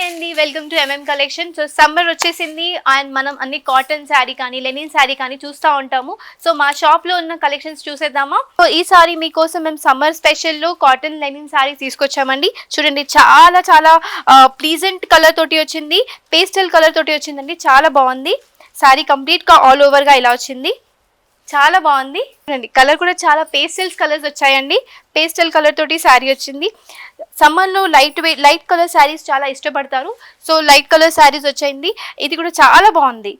Hi అండి, welcome to MM collection. So summer వచ్చేసింది and మనం అన్ని కాటన్ శారీ కానీ లెనిన్ శారీ కానీ చూస్తూ ఉంటాము. సో మా షాప్లో ఉన్న కలెక్షన్స్ చూసేద్దామా. సో ఈసారి మీకోసం మేము సమ్మర్ స్పెషల్లో కాటన్ లెనిన్ శారీ తీసుకొచ్చామండి. చూడండి, చాలా చాలా ప్లీజెంట్ కలర్ తోటి వచ్చింది, పేస్టల్ కలర్ తోటి వచ్చిందండి. చాలా బాగుంది. శారీ కంప్లీట్గా ఆల్ ఓవర్గా ఇలా వచ్చింది. చాలా బాగుంది. కలర్ కూడా చాలా పేస్టల్స్ కలర్స్ వచ్చాయండి. పేస్టల్ కలర్ తోటి శారీ వచ్చింది. సమ్మర్లో లైట్ కలర్ శారీస్ చాలా ఇష్టపడతారు. సో లైట్ కలర్ శారీస్ వచ్చాయండి. ఇది కూడా చాలా బాగుంది.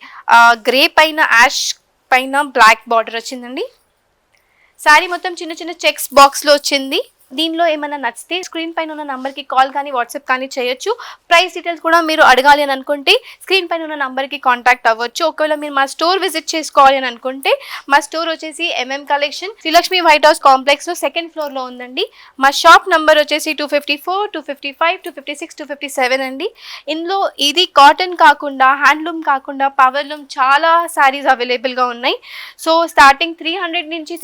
గ్రే పైన యాష్ పైన బ్లాక్ బార్డర్ వచ్చిందండి. శారీ మొత్తం చిన్న చిన్న చెక్స్ బాక్స్లో వచ్చింది. దీనిలో ఏమైనా నచ్చితే స్క్రీన్ పైన ఉన్న నంబర్కి కాల్ కానీ వాట్సాప్ కానీ చేయొచ్చు. ప్రైస్ డీటెయిల్స్ కూడా మీరు అడగాలి అని అనుకుంటే స్క్రీన్ పైన ఉన్న నంబర్కి కాంటాక్ట్ అవ్వచ్చు. ఒకవేళ మీరు మా స్టోర్ విజిట్ చేసుకోవాలి అని అనుకుంటే మా స్టోర్ వచ్చేసి MM collection, Srilakshmi white house కాంప్లెక్స్లో సెకండ్ ఫ్లోర్లో ఉందండి. మా షాప్ నెంబర్ వచ్చేసి 254, 255, 256, 257 అండి. ఇందులో ఇది కాటన్ కాకుండా హ్యాండ్లూమ్ కాకుండా పవర్లూమ్ చాలా శారీస్ అవైలబుల్గా ఉన్నాయి. సో స్టార్టింగ్ 300 నుంచి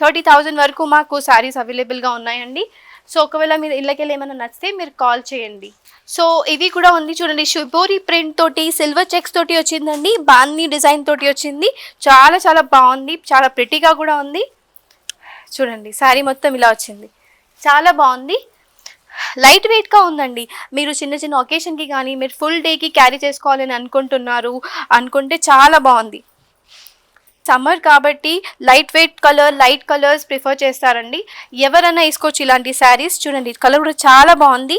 30,000 వరకు మాకు శారీస్ అవైలబుల్గా ఉన్నాయి. సో ఒకవేళ మీరు ఇళ్ళకెళ్ళి ఏమైనా నచ్చితే మీరు కాల్ చేయండి. సో ఇవి కూడా ఉంది చూడండి, షిబోరి ప్రింట్ తోటి సిల్వర్ చెక్స్ తోటి వచ్చిందండి. బాందీ డిజైన్ తోటి వచ్చింది. చాలా చాలా బాగుంది, చాలా ప్రిటీగా కూడా ఉంది. చూడండి, శారీ మొత్తం ఇలా వచ్చింది. చాలా బాగుంది. లైట్ వెయిట్గా ఉందండి. మీరు చిన్న చిన్న ఒకేషన్కి కానీ మీరు ఫుల్ డేకి క్యారీ చేసుకోవాలని అనుకుంటే చాలా బాగుంది. సమ్మర్ కాబట్టి లైట్ కలర్స్ ప్రిఫర్ చేస్తారండి. ఎవరైనా వేసుకోవచ్చు ఇలాంటి శారీస్. చూడండి, కలర్ కూడా చాలా బాగుంది.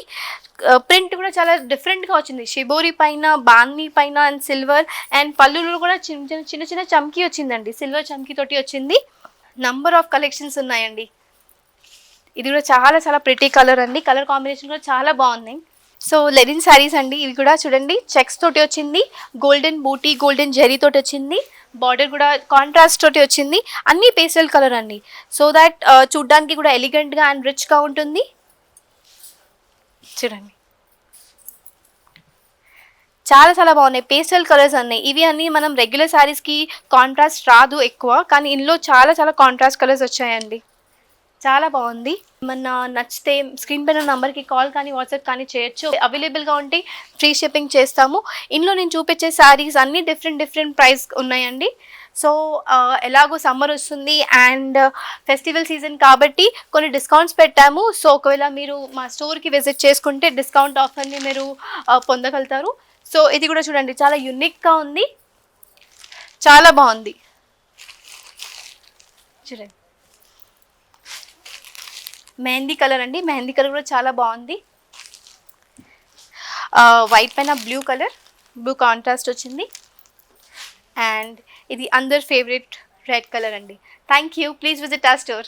ప్రింట్ కూడా చాలా డిఫరెంట్గా వచ్చింది. షిబోరి పైన, బాందీ పైన అండ్ సిల్వర్ అండ్ పళ్ళులో కూడా చిన్న చిన్న చమ్కీ వచ్చిందండి. సిల్వర్ చమ్కీ తోటి వచ్చింది. నంబర్ ఆఫ్ కలెక్షన్స్ ఉన్నాయండి. ఇది కూడా చాలా చాలా ప్రిటీ కలర్ అండి. కలర్ కాంబినేషన్ కూడా చాలా బాగుంది. సో లెనిన్ శారీస్ అండి. ఇవి కూడా చూడండి, చెక్స్ తోటి వచ్చింది. గోల్డెన్ బూటీ, గోల్డెన్ జెరీ తోటి వచ్చింది. బార్డర్ కూడా కాంట్రాస్ట్ తోటి వచ్చింది. అన్నీ పేస్టల్ కలర్ అండి. సో దాట్ చూడ్డానికి కూడా ఎలిగెంట్గా అండ్ రిచ్గా ఉంటుంది. చూడండి, చాలా చాలా బాగున్నాయి. పేస్టల్ కలర్స్ అన్నీ. ఇవి అన్నీ మనం రెగ్యులర్ శారీస్కి కాంట్రాస్ట్ రాదు ఎక్కువ, కానీ ఇందులో చాలా చాలా కాంట్రాస్ట్ కలర్స్ వచ్చాయండి. చాలా బాగుంది. ఏమన్నా నచ్చితే స్క్రీన్ పైన నంబర్కి కాల్ కానీ వాట్సాప్ కానీ చేయొచ్చు. అవైలబుల్గా ఉంటే ఫ్రీ షిప్పింగ్ చేస్తాము. ఇందులో నేను చూపించే శారీస్ అన్నీ డిఫరెంట్ ప్రైస్ ఉన్నాయండి. సో ఎలాగో సమ్మర్ వస్తుంది అండ్ ఫెస్టివల్ సీజన్ కాబట్టి కొన్ని డిస్కౌంట్స్ పెట్టాము. సో ఒకవేళ మీరు మా స్టోర్కి విజిట్ చేసుకుంటే డిస్కౌంట్ ఆఫర్ని మీరు పొందగలుగుతారు. సో ఇది కూడా చూడండి, చాలా యూనిక్గా ఉంది, చాలా బాగుంది. చూడండి, మెహందీ కలర్ అండి. మెహందీ కలర్ కూడా చాలా బాగుంది. వైట్ పైన బ్లూ కాంట్రాస్ట్ వచ్చింది. అండ్ ఇది అందర్ ఫేవరెట్ రెడ్ కలర్ అండి. Thank you. Please visit our store.